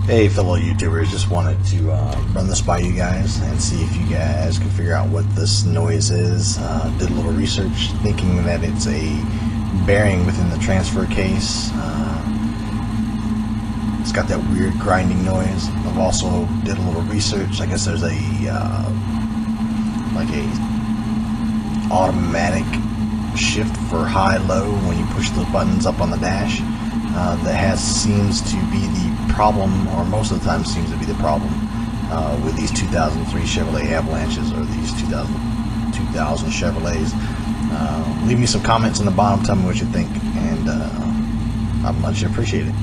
Hey fellow YouTubers, just wanted to run this by you guys and see if you guys can figure out what this noise is. Did a little research thinking that it's a bearing within the transfer case. It's got that weird grinding noise. I've also did a little research. I guess there's a like a automatic shift for high-low when you push the buttons up on the dash. That seems to be the problem, or most of the time seems to be the problem with these 2003 Chevrolet Avalanches or these 2000 Chevrolets. Leave me some comments in the bottom, tell me what you think, and I'd much appreciate it.